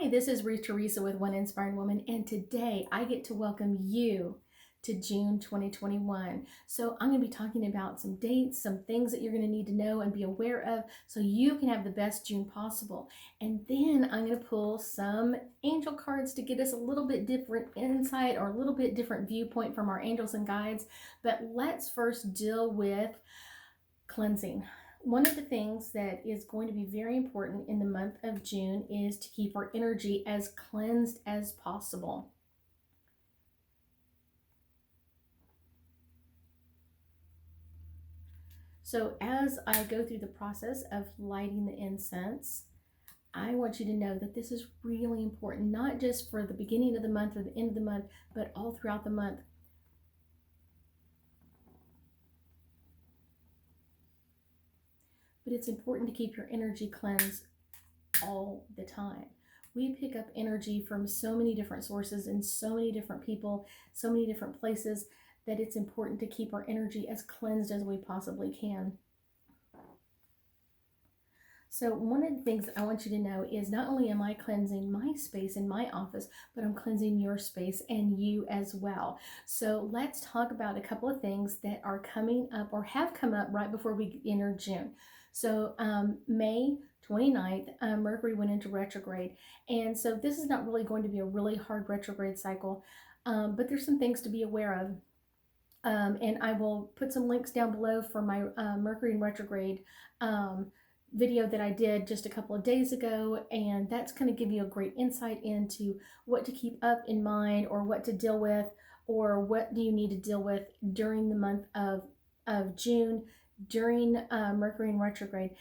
Hi, this is Ruth Theresa with One Inspiring Woman, and today I get to welcome you to June 2021. So I'm going to be talking about some dates, some things that you're going to need to know and be aware of so you can have the best June possible. And then I'm going to pull some angel cards to get us a little bit different insight or a little bit different viewpoint from our angels and guides. But let's first deal with cleansing. One of the things that is going to be very important in the month of June is to keep our energy as cleansed as possible. So as I go through the process of lighting the incense, I want you to know that this is really important, not just for the beginning of the month or the end of the month, but all throughout the month. But it's important to keep your energy cleansed all the time. We pick up energy from so many different sources and so many different people, so many different places, that it's important to keep our energy as cleansed as we possibly can. So one of the things that I want you to know is not only am I cleansing my space in my office, but I'm cleansing your space and you as well. So let's talk about a couple of things that are coming up or have come up right before we enter June. So May 29th, Mercury went into retrograde. And so this is not really going to be a really hard retrograde cycle, but there's some things to be aware of. And I will put some links down below for my Mercury in retrograde video that I did just a couple of days ago, and that's going to give you a great insight into what to keep up in mind or what to deal with, or what do you need to deal with during the month of June during Mercury in retrograde.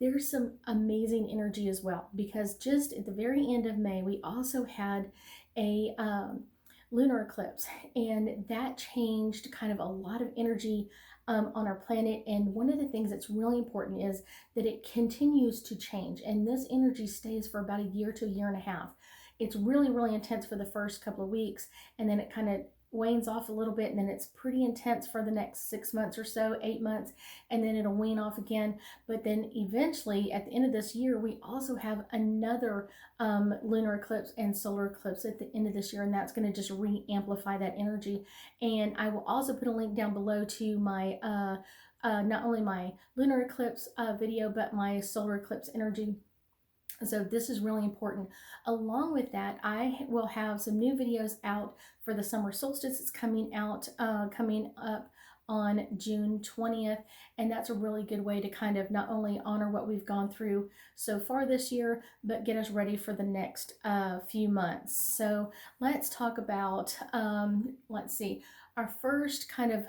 There's some amazing energy as well, because just at the very end of May we also had a lunar eclipse, and that changed kind of a lot of energy on our planet. And one of the things that's really important is that it continues to change, and this energy stays for about a year to a year and a half. It's really, really intense for the first couple of weeks, and then it kind of wanes off a little bit, and then it's pretty intense for the next 6 months or so, 8 months, and then it'll wane off again. But then eventually at the end of this year we also have another lunar eclipse and solar eclipse at the end of this year, and that's going to just re-amplify that energy. And I will also put a link down below to my not only my lunar eclipse video, but my solar eclipse energy. So this is really important. Along with that, I will have some new videos out for the summer solstice. It's coming out, coming up on June 20th. And that's a really good way to kind of not only honor what we've gone through so far this year, but get us ready for the next few months. So let's talk about, let's see, our first kind of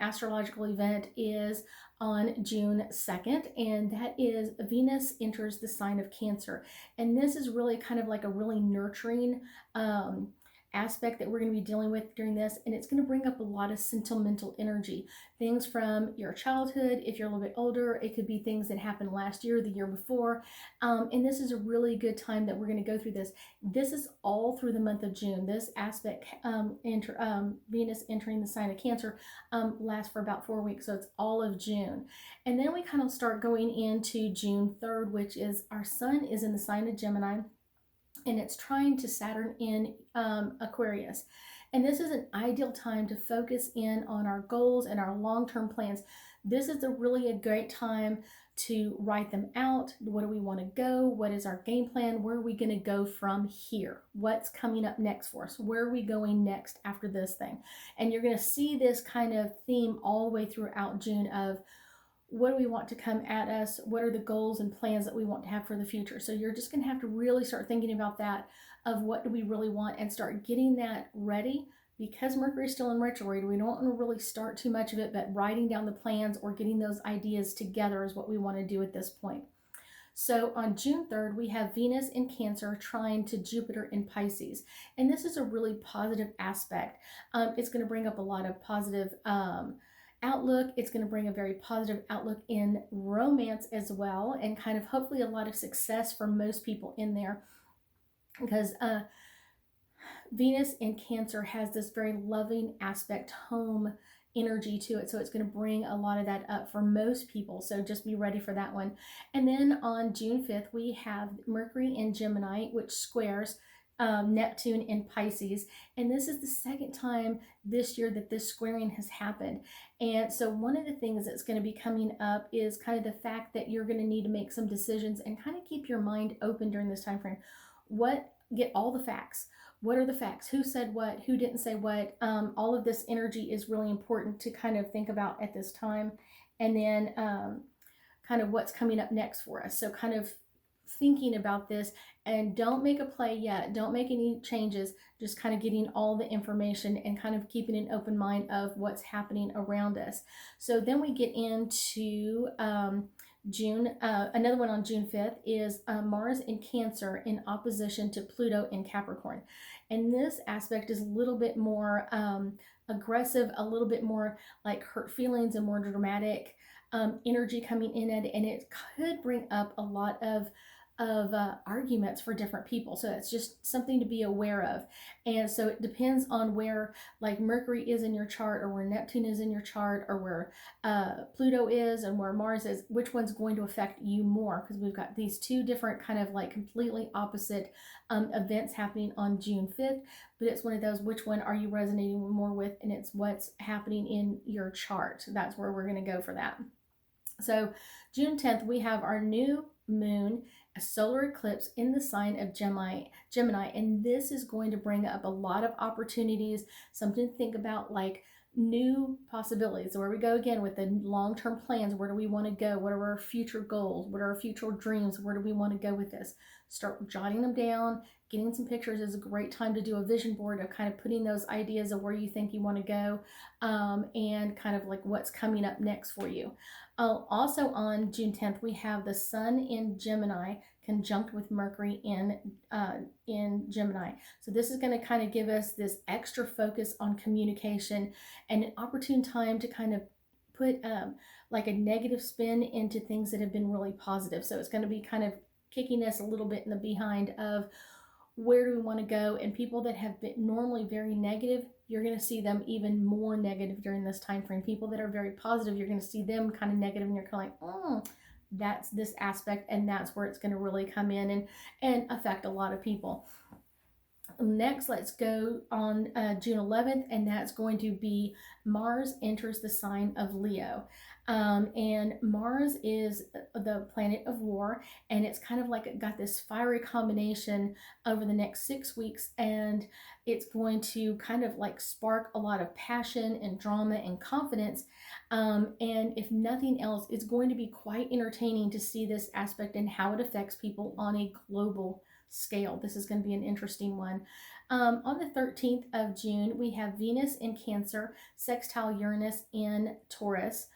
astrological event is on June 2nd, and that is Venus enters the sign of Cancer. And this is really kind of like a really nurturing aspect that we're going to be dealing with during this, and it's going to bring up a lot of sentimental energy, things from your childhood. If you're a little bit older, it could be things that happened last year, the year before, and this is a really good time that we're going to go through this. This is all through the month of June. This aspect, Venus entering the sign of Cancer, lasts for about 4 weeks, so it's all of June. And then we kind of start going into June 3rd, which is our sun is in the sign of Gemini, and it's trying to Saturn in Aquarius. And this is an ideal time to focus in on our goals and our long-term plans. This is really a great time to write them out. What do we want to go? What is our game plan? Where are we going to go from here? What's coming up next for us? Where are we going next after this thing? And you're going to see this kind of theme all the way throughout June of what do we want to come at us? What are the goals and plans that we want to have for the future? So you're just going to have to really start thinking about that, of what do we really want, and start getting that ready. Because Mercury is still in retrograde, we don't want to really start too much of it, but writing down the plans or getting those ideas together is what we want to do at this point. So on June 3rd, we have Venus in Cancer trine to Jupiter in Pisces. And this is a really positive aspect. It's going to bring up a lot of positive outlook. It's going to bring a very positive outlook in romance as well, and kind of hopefully a lot of success for most people in there, because Venus in Cancer has this very loving aspect home energy to it. So it's going to bring a lot of that up for most people. So just be ready for that one. And then on June 5th, we have Mercury in Gemini, which squares Neptune in Pisces. And this is the second time this year that this squaring has happened. And so one of the things that's going to be coming up is kind of the fact that you're going to need to make some decisions and kind of keep your mind open during this time frame. Get all the facts. What are the facts? Who said what? Who didn't say what? All of this energy is really important to kind of think about at this time. And then kind of what's coming up next for us. So kind of thinking about this, and don't make a play yet. Don't make any changes. Just kind of getting all the information and kind of keeping an open mind of what's happening around us. So then we get into June. Another one on June 5th is Mars in Cancer in opposition to Pluto in Capricorn. And this aspect is a little bit more aggressive, a little bit more like hurt feelings and more dramatic energy coming in it. And it could bring up a lot of arguments for different people. So it's just something to be aware of. And so it depends on where like Mercury is in your chart, or where Neptune is in your chart, or where Pluto is and where Mars is, which one's going to affect you more, because we've got these two different kind of like completely opposite events happening on June 5th. But it's one of those, which one are you resonating more with, and it's what's happening in your chart. That's where we're going to go for that. So June 10th, we have our new moon, a solar eclipse in the sign of Gemini, and this is going to bring up a lot of opportunities, something to think about, like new possibilities. So where we go again with the long-term plans. Where do we want to go? What are our future goals? What are our future dreams? Where do we want to go with this? Start jotting them down. Getting some pictures is a great time to do a vision board of kind of putting those ideas of where you think you want to go, and kind of like what's coming up next for you. Also on June 10th, we have the Sun in Gemini conjunct with Mercury in Gemini. So this is going to kind of give us this extra focus on communication and an opportune time to kind of put like a negative spin into things that have been really positive. So it's going to be kind of kicking us a little bit in the behind of where do we want to go. And people that have been normally very negative, you're going to see them even more negative during this time frame. People that are very positive, you're going to see them kind of negative, and you're kind of like, that's this aspect, and that's where it's going to really come in and affect a lot of people. Next, let's go on June 11th, and that's going to be Mars enters the sign of Leo. And Mars is the planet of war, and it's kind of like it got this fiery combination over the next 6 weeks, and it's going to kind of like spark a lot of passion and drama and confidence. And if nothing else, it's going to be quite entertaining to see this aspect and how it affects people on a global scale. This is going to be an interesting one. On the 13th of June, we have Venus in Cancer, sextile Uranus in Taurus.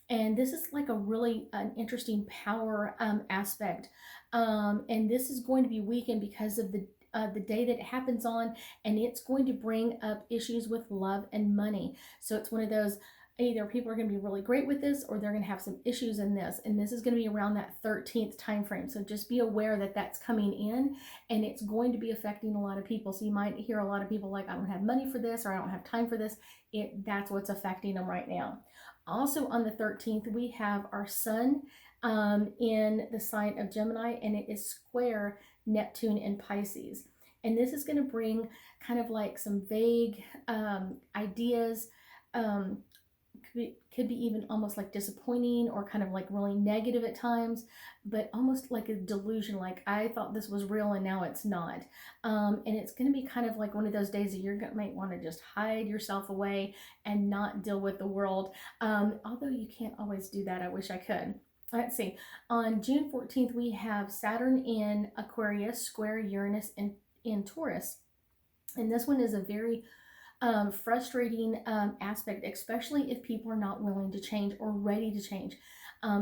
And this is like a really interesting power aspect. And this is going to be weakened because of the day that it happens on, and it's going to bring up issues with love and money. So it's one of those, either people are going to be really great with this, or they're going to have some issues in this, and this is going to be around that 13th time frame. So just be aware that that's coming in, and it's going to be affecting a lot of people. So you might hear a lot of people like, I don't have money for this, or I don't have time for this. That's what's affecting them right now. Also on the 13th, we have our Sun in the sign of Gemini, and it is square Neptune in Pisces. And this is going to bring kind of like some vague ideas, could be even almost like disappointing, or kind of like really negative at times, but almost like a delusion, like I thought this was real and now it's not. And it's going to be kind of like one of those days that you might want to just hide yourself away and not deal with the world. Although you can't always do that. I wish I could. Let's see. On June 14th, we have Saturn in Aquarius square Uranus in Taurus. And this one is a very frustrating aspect, especially if people are not willing to change or ready to change.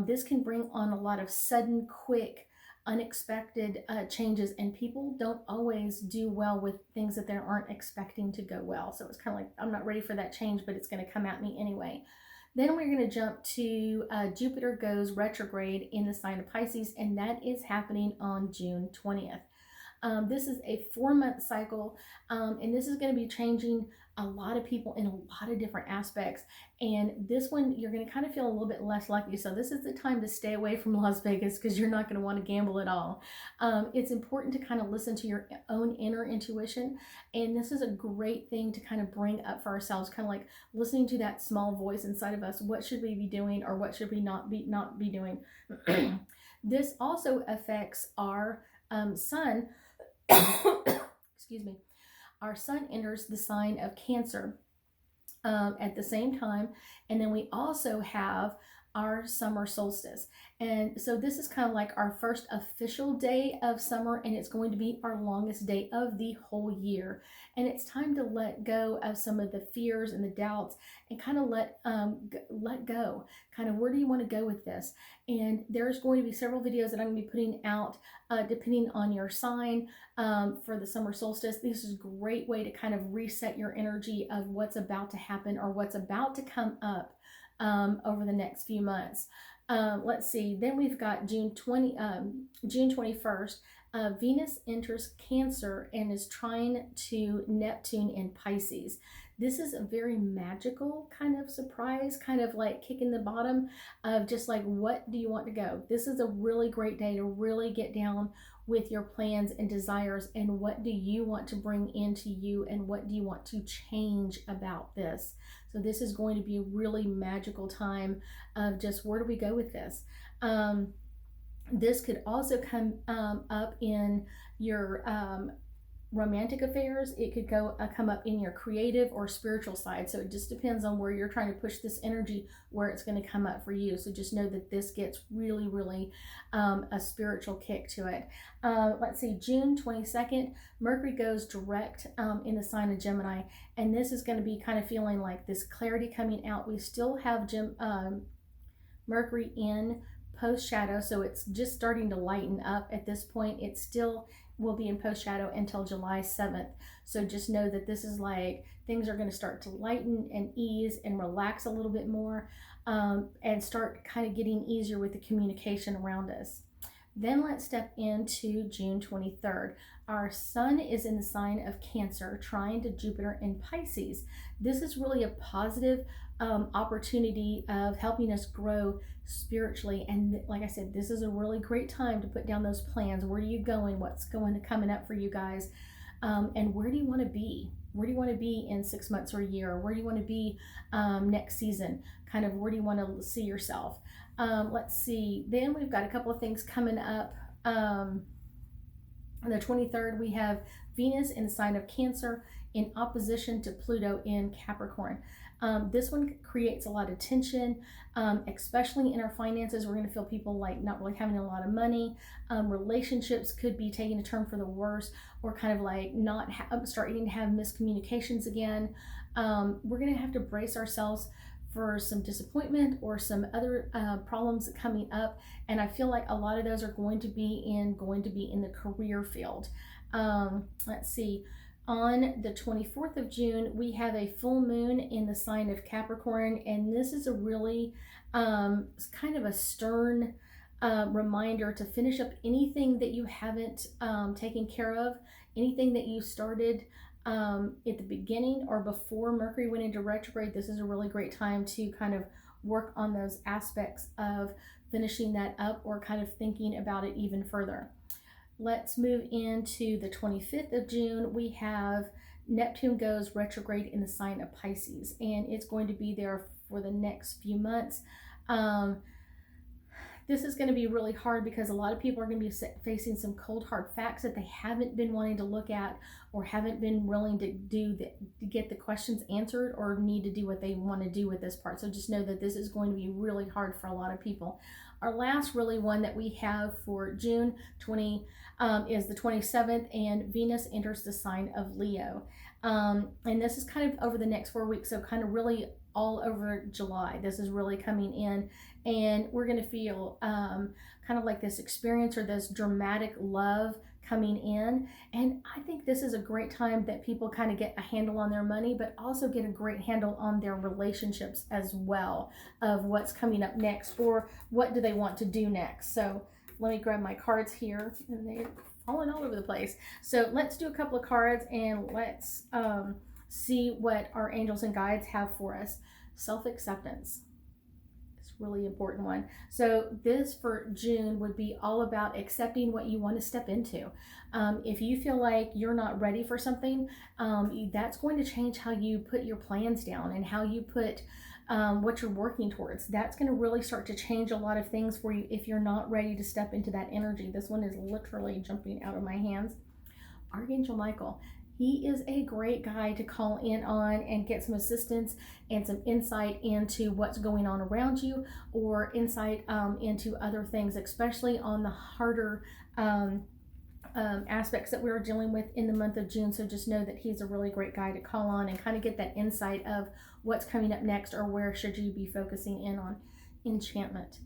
This can bring on a lot of sudden, quick, unexpected changes, and people don't always do well with things that they aren't expecting to go well. So it's kind of like, I'm not ready for that change, but it's going to come at me anyway. Then we're going to jump to Jupiter goes retrograde in the sign of Pisces, and that is happening on June 20th. This is a 4-month cycle, and this is going to be changing a lot of people in a lot of different aspects. And this one, you're going to kind of feel a little bit less lucky. So this is the time to stay away from Las Vegas because you're not going to want to gamble at all. It's important to kind of listen to your own inner intuition. And this is a great thing to kind of bring up for ourselves, kind of like listening to that small voice inside of us. What should we be doing, or what should we not be doing? This also affects our sun. Excuse me. Our sun enters the sign of Cancer at the same time, and then we also have our summer solstice. And so this is kind of like our first official day of summer, and it's going to be our longest day of the whole year. And it's time to let go of some of the fears and the doubts, and kind of let go. Kind of, where do you want to go with this? And there's going to be several videos that I'm going to be putting out depending on your sign for the summer solstice. This is a great way to kind of reset your energy of what's about to happen or what's about to come up over the next few months. Let's see. Then we've got June 21st. Venus enters Cancer and is trine to Neptune in Pisces. This is a very magical kind of surprise, kind of like kicking the bottom of just like, what do you want to go? This is a really great day to really get down with your plans and desires, and what do you want to bring into you, and what do you want to change about this. So this is going to be a really magical time of just, where do we go with this? This could also come up in your romantic affairs. It could come up in your creative or spiritual side. So it just depends on where you're trying to push this energy, where it's going to come up for you. So just know that this gets really, really a spiritual kick to it. Let's see, June 22nd, Mercury goes direct in the sign of Gemini. And this is going to be kind of feeling like this clarity coming out. We still have Mercury in post shadow, so it's just starting to lighten up at this point. It still will be in post shadow until July 7th. So just know that this is like, things are going to start to lighten and ease and relax a little bit more, and start kind of getting easier with the communication around us. Then let's step into June 23rd. Our sun is in the sign of Cancer, trine to Jupiter in Pisces. This is really a positive opportunity of helping us grow spiritually. And like I said, this is a really great time to put down those plans. Where are you going? What's coming up for you guys? And where do you want to be? Where do you want to be in 6 months or a year? Where do you want to be next season? Kind of, where do you want to see yourself? Let's see. Then we've got a couple of things coming up. On the 23rd, we have Venus in the sign of Cancer in opposition to Pluto in Capricorn. This one creates a lot of tension, especially in our finances. We're going to feel people like not really having a lot of money. Relationships could be taking a turn for the worse, or kind of like starting to have miscommunications again. We're going to have to brace ourselves for some disappointment or some other problems coming up. And I feel like a lot of those are going to be in the career field. Let's see. On the 24th of June, we have a full moon in the sign of Capricorn, and this is a really kind of a stern reminder to finish up anything that you haven't taken care of, anything that you started at the beginning or before Mercury went into retrograde. This is a really great time to kind of work on those aspects of finishing that up, or kind of thinking about it even further. Let's move into the 25th of June. We have Neptune goes retrograde in the sign of Pisces, and it's going to be there for the next few months. This is going to be really hard because a lot of people are going to be facing some cold hard facts that they haven't been wanting to look at, or haven't been willing to get the questions answered, or need to do what they want to do with this part. So just know that this is going to be really hard for a lot of people. Our last really one that we have for June 20 is the 27th, and Venus enters the sign of Leo. And this is kind of over the next 4 weeks, so kind of really all over July. This is really coming in, and we're going to feel kind of like this experience, or this dramatic love coming in. And I think this is a great time that people kind of get a handle on their money, but also get a great handle on their relationships as well, of what's coming up next, or what do they want to do next. So let me grab my cards here, and they falling all over the place. So let's do a couple of cards and let's see what our angels and guides have for us. Self-acceptance. Really important one. So this for June would be all about accepting what you want to step into. If you feel like you're not ready for something, that's going to change how you put your plans down and how you put what you're working towards. That's going to really start to change a lot of things for you if you're not ready to step into that energy. This one is literally jumping out of my hands. Archangel Michael. He is a great guy to call in on and get some assistance and some insight into what's going on around you, or insight into other things, especially on the harder aspects that we're dealing with in the month of June. So just know that he's a really great guy to call on and kind of get that insight of what's coming up next, or where should you be focusing in on. Enchantment.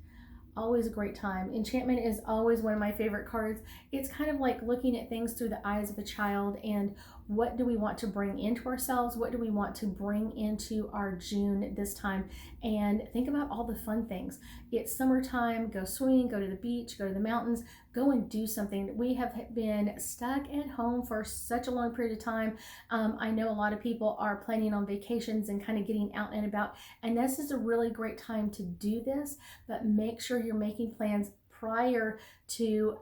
Always a great time. Enchantment is always one of my favorite cards. It's kind of like looking at things through the eyes of a child, and what do we want to bring into ourselves? What do we want to bring into our June this time? And think about all the fun things. It's summertime. Go swimming, go to the beach, go to the mountains, go and do something. We have been stuck at home for such a long period of time. I know a lot of people are planning on vacations and kind of getting out and about, and this is a really great time to do this, but make sure you're making plans prior to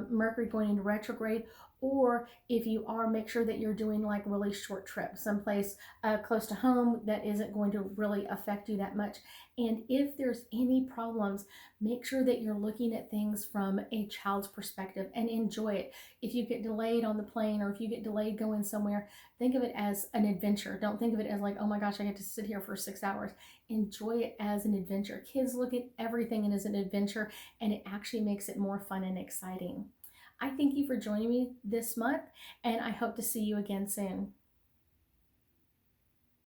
Mercury going into retrograde, or if you are, make sure that you're doing like really short trips, someplace close to home that isn't going to really affect you that much. And if there's any problems, make sure that you're looking at things from a child's perspective and enjoy it. If you get delayed on the plane, or if you get delayed going somewhere, think of it as an adventure. Don't think of it as like, oh my gosh, I get to sit here for 6 hours. Enjoy it as an adventure. Kids look at everything as an adventure, and it actually makes it more fun and exciting. I thank you for joining me this month, and I hope to see you again soon.